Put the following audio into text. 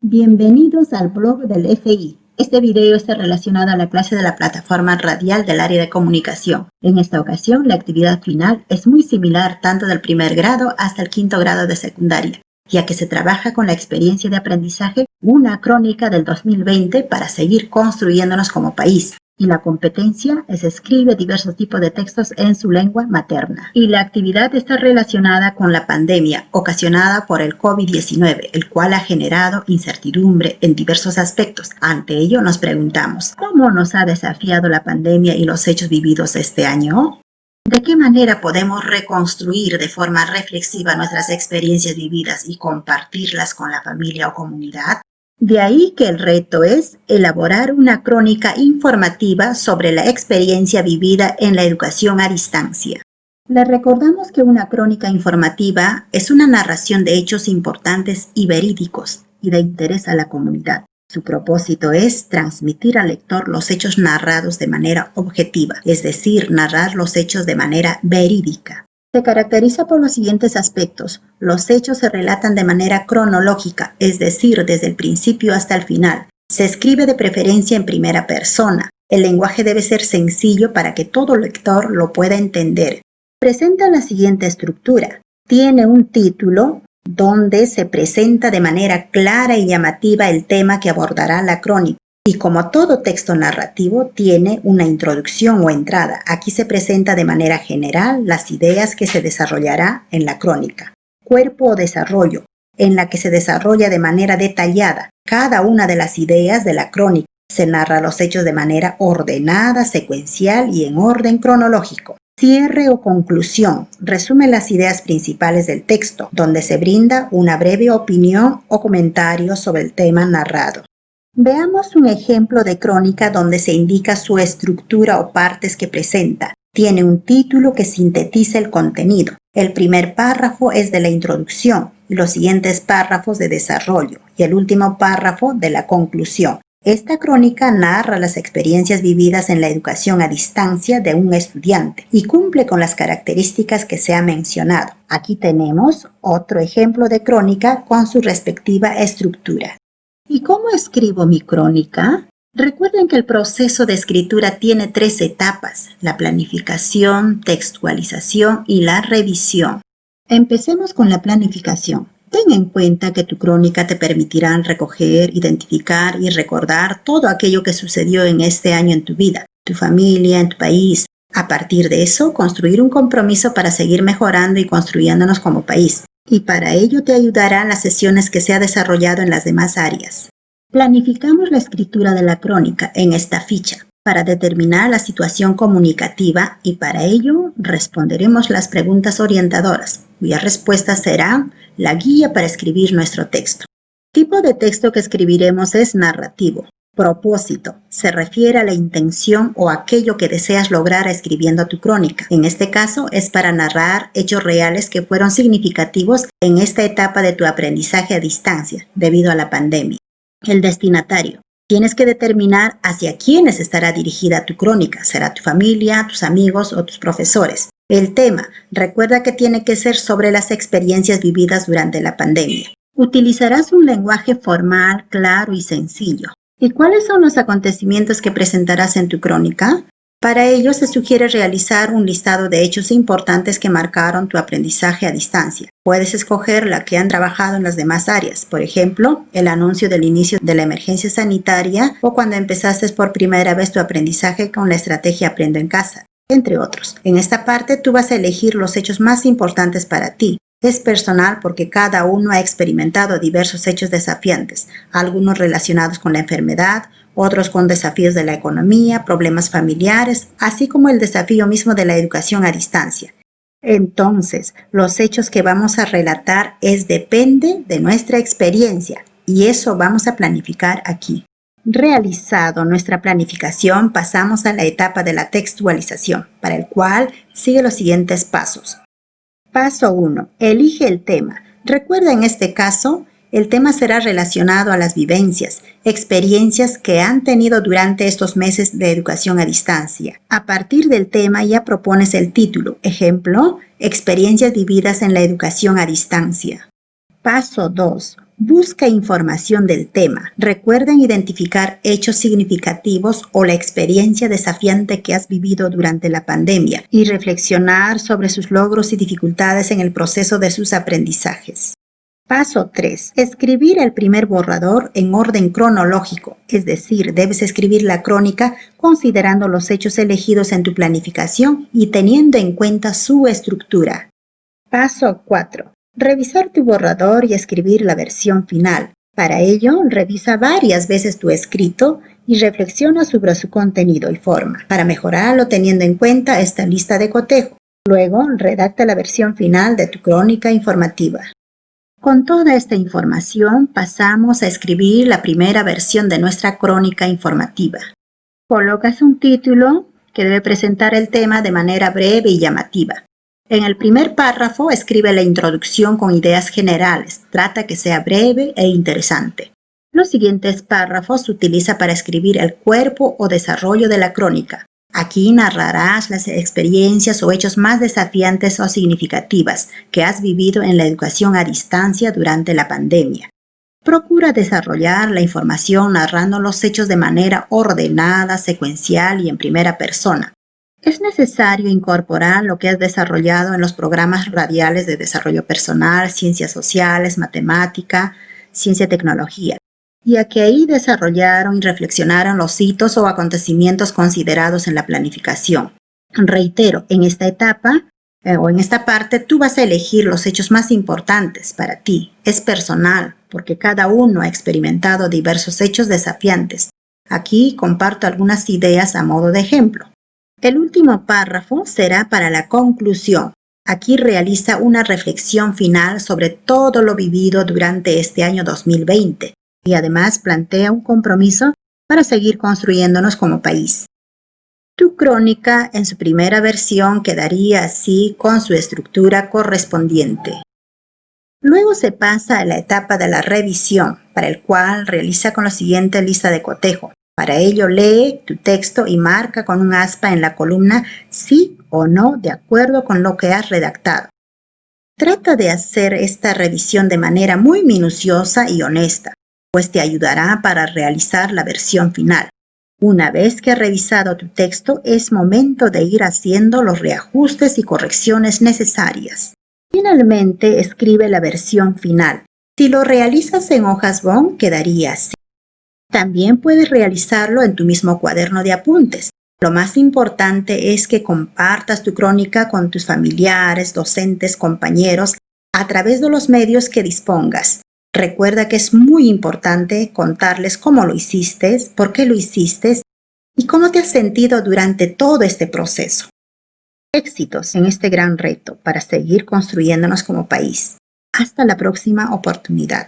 Bienvenidos al blog del FI. Este video está relacionado a la clase de la plataforma radial del área de comunicación. En esta ocasión, la actividad final es muy similar tanto del primer grado hasta el quinto grado de secundaria, ya que se trabaja con la experiencia de aprendizaje, una crónica del 2020 para seguir construyéndonos como país. Y la competencia es escribe diversos tipos de textos en su lengua materna. Y la actividad está relacionada con la pandemia ocasionada por el COVID-19, el cual ha generado incertidumbre en diversos aspectos. Ante ello nos preguntamos, ¿cómo nos ha desafiado la pandemia y los hechos vividos este año? ¿De qué manera podemos reconstruir de forma reflexiva nuestras experiencias vividas y compartirlas con la familia o comunidad? De ahí que el reto es elaborar una crónica informativa sobre la experiencia vivida en la educación a distancia. Les recordamos que una crónica informativa es una narración de hechos importantes y verídicos y de interés a la comunidad. Su propósito es transmitir al lector los hechos narrados de manera objetiva, es decir, narrar los hechos de manera verídica. Se caracteriza por los siguientes aspectos. Los hechos se relatan de manera cronológica, es decir, desde el principio hasta el final. Se escribe de preferencia en primera persona. El lenguaje debe ser sencillo para que todo lector lo pueda entender. Presenta la siguiente estructura. Tiene un título donde se presenta de manera clara y llamativa el tema que abordará la crónica. Y como todo texto narrativo, tiene una introducción o entrada. Aquí se presenta de manera general las ideas que se desarrollará en la crónica. Cuerpo o desarrollo, en la que se desarrolla de manera detallada cada una de las ideas de la crónica. Se narra los hechos de manera ordenada, secuencial y en orden cronológico. Cierre o conclusión. Resume las ideas principales del texto, donde se brinda una breve opinión o comentario sobre el tema narrado. Veamos un ejemplo de crónica donde se indica su estructura o partes que presenta. Tiene un título que sintetiza el contenido. El primer párrafo es de la introducción y los siguientes párrafos de desarrollo y el último párrafo de la conclusión. Esta crónica narra las experiencias vividas en la educación a distancia de un estudiante y cumple con las características que se ha mencionado. Aquí tenemos otro ejemplo de crónica con su respectiva estructura. ¿Y cómo escribo mi crónica? Recuerden que el proceso de escritura tiene 3 etapas: la planificación, textualización y la revisión. Empecemos con la planificación. Ten en cuenta que tu crónica te permitirá recoger, identificar y recordar todo aquello que sucedió en este año en tu vida, tu familia, en tu país. A partir de eso, construir un compromiso para seguir mejorando y construyéndonos como país. Y para ello te ayudarán las sesiones que se ha desarrollado en las demás áreas. Planificamos la escritura de la crónica en esta ficha para determinar la situación comunicativa y para ello responderemos las preguntas orientadoras, cuyas respuestas serán la guía para escribir nuestro texto. El tipo de texto que escribiremos es narrativo. Propósito. Se refiere a la intención o aquello que deseas lograr escribiendo tu crónica. En este caso es para narrar hechos reales que fueron significativos en esta etapa de tu aprendizaje a distancia debido a la pandemia. El destinatario. Tienes que determinar hacia quiénes estará dirigida tu crónica. ¿Será tu familia, tus amigos o tus profesores? El tema. Recuerda que tiene que ser sobre las experiencias vividas durante la pandemia. Utilizarás un lenguaje formal, claro y sencillo. ¿Y cuáles son los acontecimientos que presentarás en tu crónica? Para ello se sugiere realizar un listado de hechos importantes que marcaron tu aprendizaje a distancia. Puedes escoger la que han trabajado en las demás áreas, por ejemplo, el anuncio del inicio de la emergencia sanitaria o cuando empezaste por primera vez tu aprendizaje con la estrategia Aprendo en Casa, entre otros. En esta parte tú vas a elegir los hechos más importantes para ti. Es personal porque cada uno ha experimentado diversos hechos desafiantes, algunos relacionados con la enfermedad, otros con desafíos de la economía, problemas familiares, así como el desafío mismo de la educación a distancia. Entonces, los hechos que vamos a relatar depende de nuestra experiencia y eso vamos a planificar aquí. Realizado nuestra planificación, pasamos a la etapa de la textualización, para el cual sigue los siguientes pasos. Paso 1. Elige el tema. Recuerda, en este caso, el tema será relacionado a las vivencias, experiencias que han tenido durante estos meses de educación a distancia. A partir del tema ya propones el título. Ejemplo, experiencias vividas en la educación a distancia. Paso 2. Busca información del tema. Recuerden identificar hechos significativos o la experiencia desafiante que has vivido durante la pandemia y reflexionar sobre sus logros y dificultades en el proceso de sus aprendizajes. Paso 3. Escribir el primer borrador en orden cronológico, es decir, debes escribir la crónica considerando los hechos elegidos en tu planificación y teniendo en cuenta su estructura. Paso 4. Revisar tu borrador y escribir la versión final. Para ello, revisa varias veces tu escrito y reflexiona sobre su contenido y forma, para mejorarlo teniendo en cuenta esta lista de cotejo. Luego, redacta la versión final de tu crónica informativa. Con toda esta información, pasamos a escribir la primera versión de nuestra crónica informativa. Colocas un título que debe presentar el tema de manera breve y llamativa. En el primer párrafo, escribe la introducción con ideas generales. Trata que sea breve e interesante. Los siguientes párrafos se utiliza para escribir el cuerpo o desarrollo de la crónica. Aquí narrarás las experiencias o hechos más desafiantes o significativas que has vivido en la educación a distancia durante la pandemia. Procura desarrollar la información narrando los hechos de manera ordenada, secuencial y en primera persona. Es necesario incorporar lo que has desarrollado en los programas radiales de desarrollo personal, ciencias sociales, matemática, ciencia y tecnología, ya que ahí desarrollaron y reflexionaron los hitos o acontecimientos considerados en la planificación. Reitero, en esta etapa o en esta parte tú vas a elegir los hechos más importantes para ti. Es personal, porque cada uno ha experimentado diversos hechos desafiantes. Aquí comparto algunas ideas a modo de ejemplo. El último párrafo será para la conclusión. Aquí realiza una reflexión final sobre todo lo vivido durante este año 2020 y además plantea un compromiso para seguir construyéndonos como país. Tu crónica en su primera versión quedaría así con su estructura correspondiente. Luego se pasa a la etapa de la revisión, para el cual realiza con la siguiente lista de cotejo. Para ello lee tu texto y marca con un aspa en la columna sí o no de acuerdo con lo que has redactado. Trata de hacer esta revisión de manera muy minuciosa y honesta, pues te ayudará para realizar la versión final. Una vez que has revisado tu texto, es momento de ir haciendo los reajustes y correcciones necesarias. Finalmente, escribe la versión final. Si lo realizas en hojas bond, quedaría así. También puedes realizarlo en tu mismo cuaderno de apuntes. Lo más importante es que compartas tu crónica con tus familiares, docentes, compañeros, a través de los medios que dispongas. Recuerda que es muy importante contarles cómo lo hiciste, por qué lo hiciste y cómo te has sentido durante todo este proceso. Éxitos en este gran reto para seguir construyéndonos como país. Hasta la próxima oportunidad.